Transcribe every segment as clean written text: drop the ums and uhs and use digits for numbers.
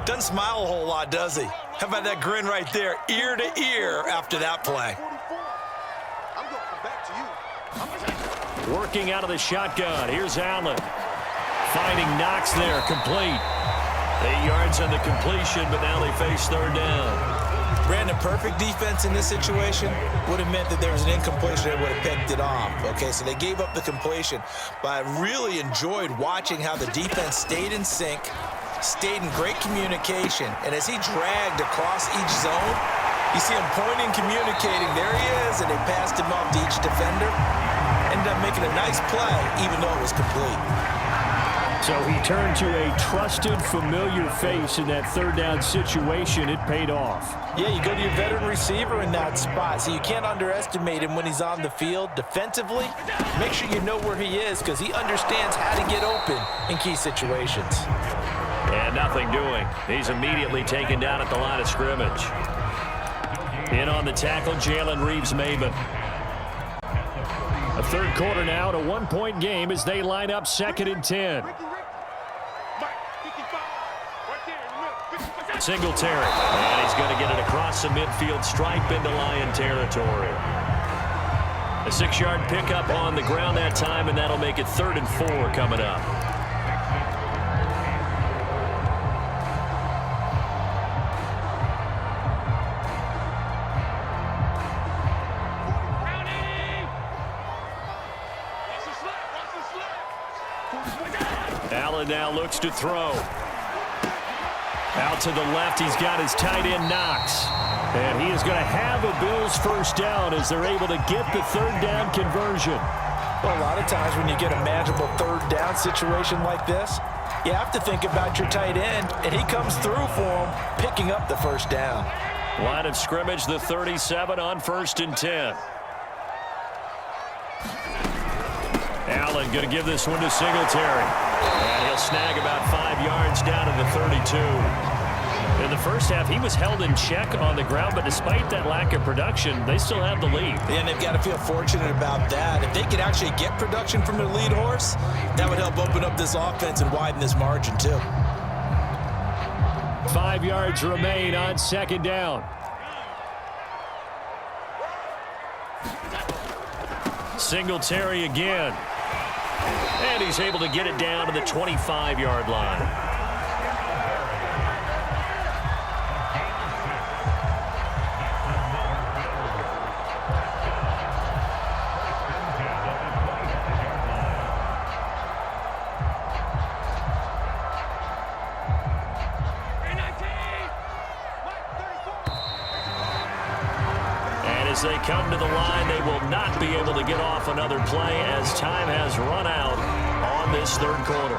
Doesn't smile a whole lot, does he? How about that grin right there, ear to ear after that play? Working out of the shotgun. Here's Allen. Finding Knox there, complete. 8 yards on the completion, but now they face third down. Brandon, perfect defense in this situation would have meant that there was an incompletion that would have picked it off. Okay, so they gave up the completion, but I really enjoyed watching how the defense stayed in sync, stayed in great communication, and as he dragged across each zone, you see him pointing, communicating. There he is, and they passed him off to each defender. Ended up making a nice play, even though it was complete. So he turned to a trusted, familiar face in that third down situation. It paid off. Yeah, you go to your veteran receiver in that spot, so you can't underestimate him when he's on the field. Defensively, make sure you know where he is because he understands how to get open in key situations. And nothing doing. He's immediately taken down at the line of scrimmage. In on the tackle, Jalen Reeves-Maybin. A third quarter now, and a one-point game as they line up 2nd and 10. Singletary, and he's going to get it across the midfield stripe into Lion territory. A 6-yard pickup on the ground that time, and that'll make it 3rd and 4 coming up. Allen now looks to throw. Out to the left, he's got his tight end Knox. And he is going to have a Bills first down as they're able to get the third down conversion. Well, a lot of times when you get a manageable third down situation like this, you have to think about your tight end, and he comes through for him, picking up the first down. Line of scrimmage, the 37 on 1st and 10. Allen going to give this one to Singletary. And he'll snag about 5 yards down to the 32. In the first half, he was held in check on the ground, but despite that lack of production, they still have the lead. And they've got to feel fortunate about that. If they could actually get production from their lead horse, that would help open up this offense and widen this margin too. 5 yards remain on 2nd down. Singletary again. And he's able to get it down to the 25-yard line. As they come to the line, they will not be able to get off another play as time has run out on this third quarter.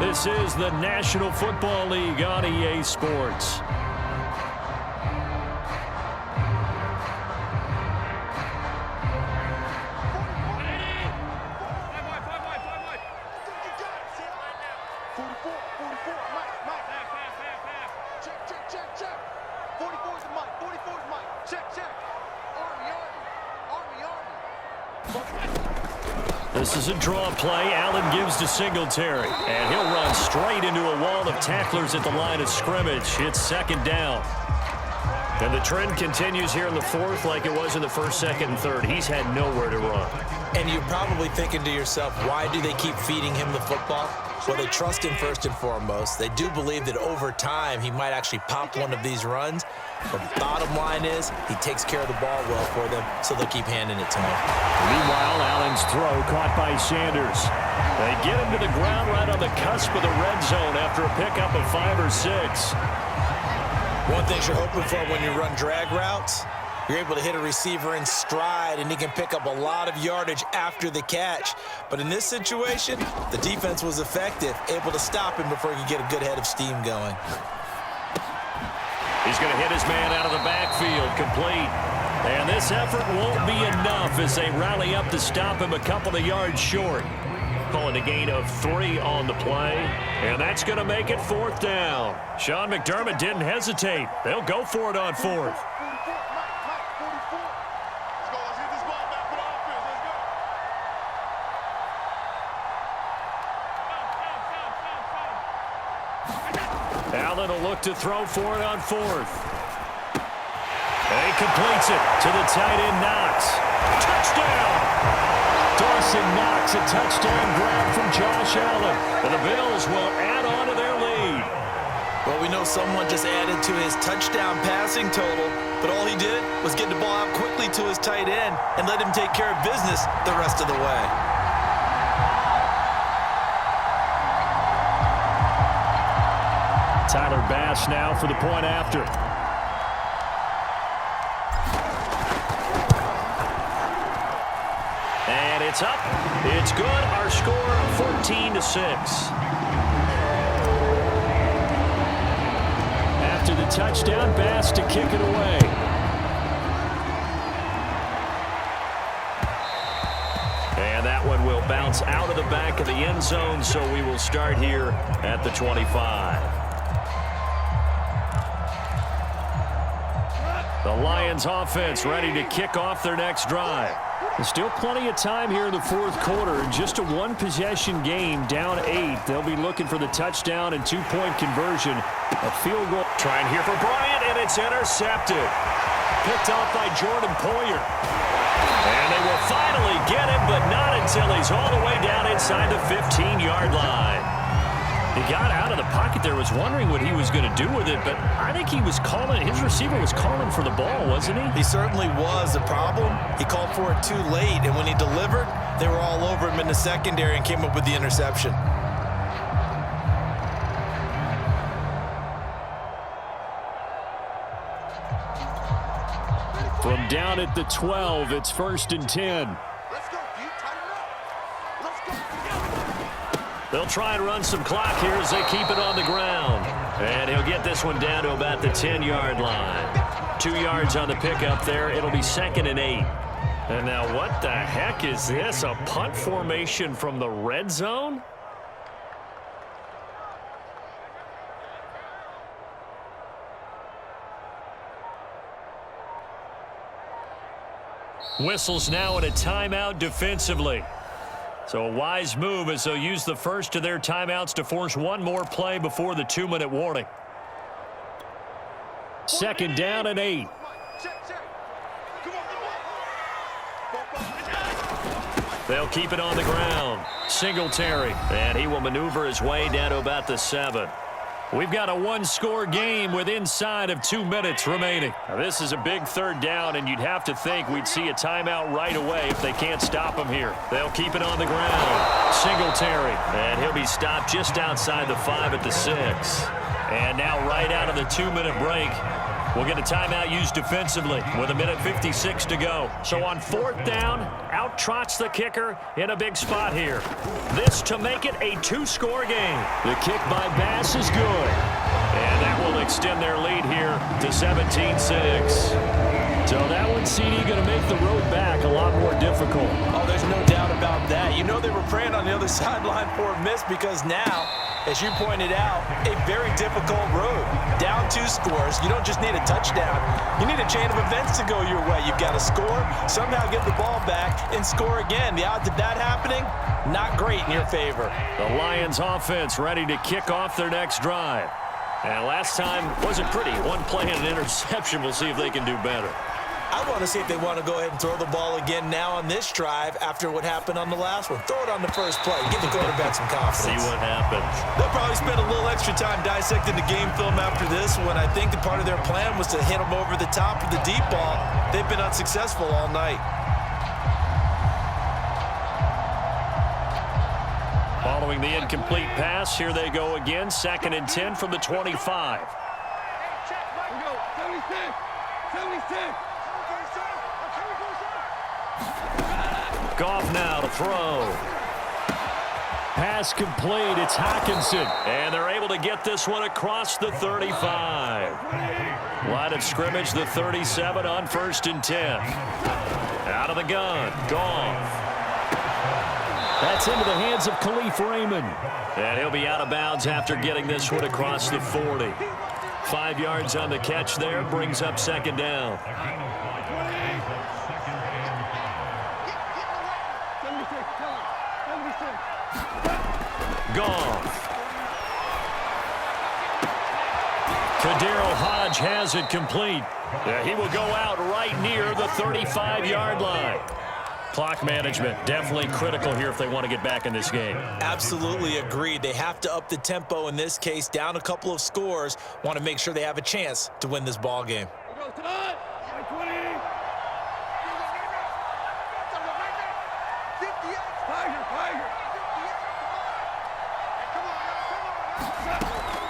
This is the National Football League on EA Sports. This is a draw play. Allen gives to Singletary. And he'll run straight into a wall of tacklers at the line of scrimmage. It's 2nd down. And the trend continues here in the 4th like it was in the 1st, 2nd, and 3rd. He's had nowhere to run. And you're probably thinking to yourself, why do they keep feeding him the football? Well, they trust him first and foremost. They do believe that over time he might actually pop one of these runs. But the bottom line is he takes care of the ball well for them, so they'll keep handing it to him. Meanwhile, Allen's throw caught by Sanders. They get him to the ground right on the cusp of the red zone after a pickup of 5 or 6. One thing you're hoping for when you run drag routes, you're able to hit a receiver in stride, and he can pick up a lot of yardage after the catch. But in this situation, the defense was effective, able to stop him before he could get a good head of steam going. He's going to hit his man out of the backfield, complete. And this effort won't be enough as they rally up to stop him a couple of yards short. Calling a gain of 3 on the play. And that's going to make it 4th down. Sean McDermott didn't hesitate. They'll go for it on 4th. Allen will look look to throw for it on fourth. And he completes it to the tight end, Knox. Touchdown! Dawson Knox, a touchdown grab from Josh Allen. And the Bills will add on to their lead. Well, we know someone just added to his touchdown passing total, but all he did was get the ball out quickly to his tight end and let him take care of business the rest of the way. Tyler Bass now for the point after. And it's up. It's good. Our score 14-6. After the touchdown, Bass to kick it away. And that one will bounce out of the back of the end zone, so we will start here at the 25. The Lions offense ready to kick off their next drive. There's still plenty of time here in the fourth quarter. Just a one-possession game, down 8. They'll be looking for the touchdown and two-point conversion. A field goal. Trying here for Bryant, and it's intercepted. Picked off by Jordan Poyer. And they will finally get him, but not until he's all the way down inside the 15-yard line. He got out of the pocket there, was wondering what he was going to do with it, but I think he was calling, his receiver was calling for the ball, wasn't he? He certainly was. The problem, he called for it too late, and when he delivered, they were all over him in the secondary and came up with the interception. From down at the 12, it's 1st and 10. They'll try and run some clock here as they keep it on the ground. And he'll get this one down to about the 10-yard line. 2 yards on the pickup there. It'll be 2nd and 8. And now what the heck is this? A punt formation from the red zone? Whistles now in a timeout defensively. So a wise move as they'll use the first of their timeouts to force one more play before the 2-minute warning. 2nd down and 8. They'll keep it on the ground. Singletary. And he will maneuver his way down to about the 7. We've got a one-score game with inside of 2 minutes remaining. Now, this is a big 3rd down, and you'd have to think we'd see a timeout right away if they can't stop him here. They'll keep it on the ground. Singletary. And he'll be stopped just outside the 5 at the 6. And now right out of the 2-minute break, we'll get a timeout used defensively with 1:56 to go. So on 4th down, out trots the kicker in a big spot here. This to make it a 2-score game. The kick by Bass is good. And that will extend their lead here to 17-6. So that one, CD, going to make the road back a lot more difficult. Oh, there's no doubt about that. You know they were praying on the other sideline for a miss because now, as you pointed out, a very difficult road. Down 2 scores. You don't just need a touchdown. You need a chain of events to go your way. You've got to score, somehow get the ball back, and score again. The odds of that happening, not great in your favor. The Lions offense ready to kick off their next drive. And last time wasn't pretty. One play and an interception. We'll see if they can do better. I want to see if they want to go ahead and throw the ball again now on this drive after what happened on the last one. Throw it on the first play. Give the quarterback some confidence. See what happens. They'll probably spend a little extra time dissecting the game film after this one. I think the part of their plan was to hit them over the top with the deep ball. They've been unsuccessful all night. Following the incomplete pass, here they go again. 2nd and 10 from the 25. Goff now to throw. Pass complete. It's Hockenson. And they're able to get this one across the 35. Line of scrimmage, the 37 on 1st and 10. Out of the gun. Goff. That's into the hands of Khalif Raymond. And he'll be out of bounds after getting this one across the 40. 5 yards on the catch there. Brings up 2nd down. Goff. Daryl Hodge has it complete. He will go out right near the 35-yard line. Clock management definitely critical here if they want to get back in this game. Absolutely agreed. They have to up the tempo in this case, down a couple of scores. Want to make sure they have a chance to win this ball game.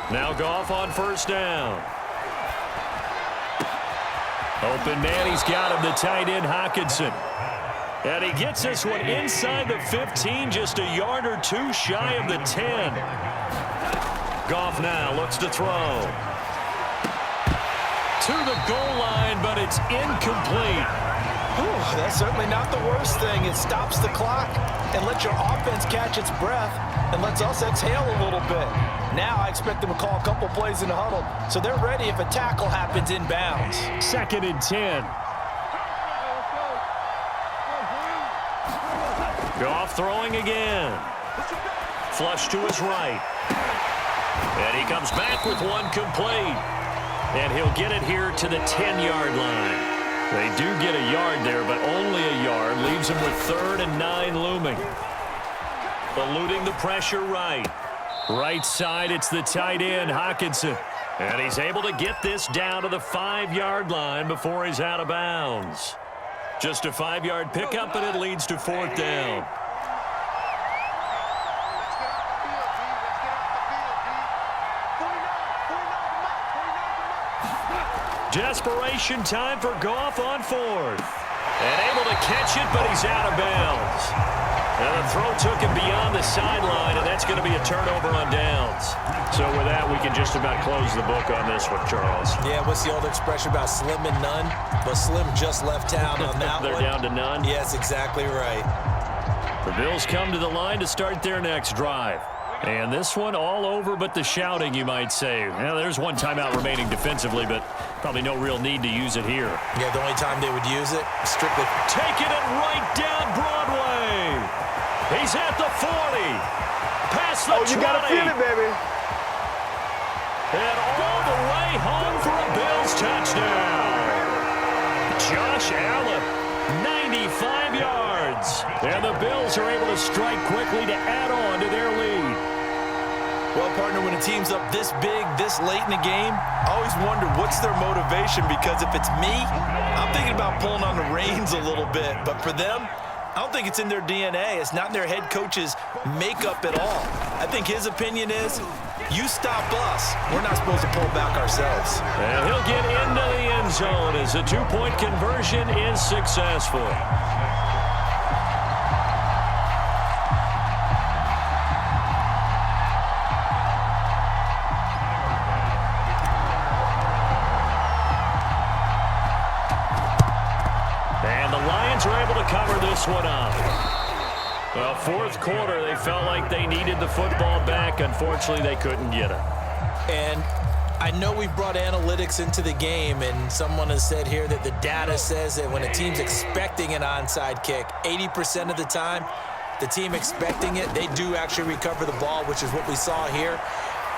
Now Goff on first down. Open man, he's got him, the tight end, Hockenson. And he gets this one inside the 15, just a yard or two shy of the 10. Goff now looks to throw. To the goal line, but it's incomplete. Ooh, that's certainly not the worst thing. It stops the clock and lets your offense catch its breath and lets us exhale a little bit. Now I expect them to call a couple plays in the huddle, so they're ready if a tackle happens inbounds. 2nd and 10. Goff throwing again. Flush to his right. And he comes back with one complete. And he'll get it here to the 10-yard line. They do get a yard there, but only a yard. Leaves him with 3rd and 9 looming. Eluding the pressure right. Right side, it's the tight end, Hockenson. And he's able to get this down to the 5-yard line before he's out of bounds. Just a 5-yard pickup, and it leads to 4th down. Desperation time for Goff on 4th. And able to catch it, but he's out of bounds. And the throw took him beyond the sideline, and that's going to be a turnover on downs. So with that, we can just about close the book on this one, Charles. Yeah, what's the old expression about slim and none? But Slim just left town on that They're one. down to none? Yes, exactly right. The Bills come to the line to start their next drive. And this one all over but the shouting, you might say. Well, there's one timeout remaining defensively, but probably no real need to use it here. Yeah, the only time they would use it, strictly. Taking it right down Broadway. He's at the 40. Past the 20. You got to feel it, baby. And all the way home for a Bills touchdown. Josh Allen, 95 yards. And the Bills are able to strike quickly to add on to their lead. Well, partner, when a team's up this big, this late in the game, I always wonder what's their motivation, because if it's me, I'm thinking about pulling on the reins a little bit. But for them, I don't think it's in their DNA. It's not in their head coach's makeup at all. I think his opinion is, you stop us, we're not supposed to pull back ourselves. And he'll get into the end zone as the two-point conversion is successful. And the Lions are able to cover this one up. Well, 4th quarter, they felt like they needed the football back. Unfortunately, they couldn't get it. And I know we brought analytics into the game, and someone has said here that the data says that when a team's expecting an onside kick, 80% of the time, the team expecting it, they do actually recover the ball, which is what we saw here.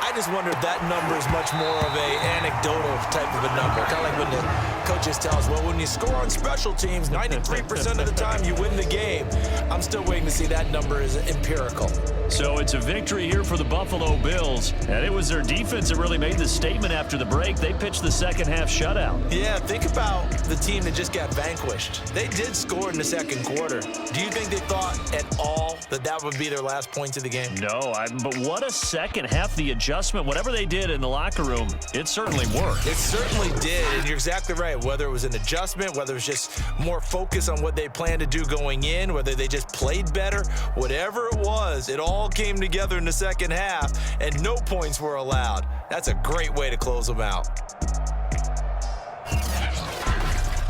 I just wonder if that number is much more of a anecdotal type of a number. Kind of like when the coaches tell us, well, when you score on special teams, 93% of the time you win the game. I'm still waiting to see that number is empirical. So it's a victory here for the Buffalo Bills. And it was their defense that really made the statement after the break. They pitched the second-half shutout. Yeah, think about the team that just got vanquished. They did score in the 2nd quarter. Do you think they thought at all that that would be their last point of the game? No, but what a second half. The adjustment, whatever they did in the locker room, it certainly worked. It certainly did, and you're exactly right. Whether it was an adjustment, whether it was just more focus on what they planned to do going in, whether they just played better, whatever it was, it all came together in the 2nd half, and no points were allowed. That's a great way to close them out.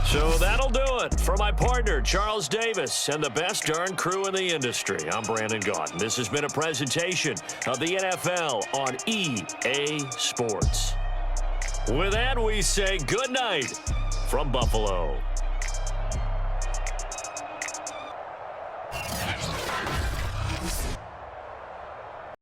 So that'll do it for my partner, Charles Davis, and the best darn crew in the industry. I'm Brandon Gaudin. This has been a presentation of the NFL on EA Sports. With that, we say good night from Buffalo.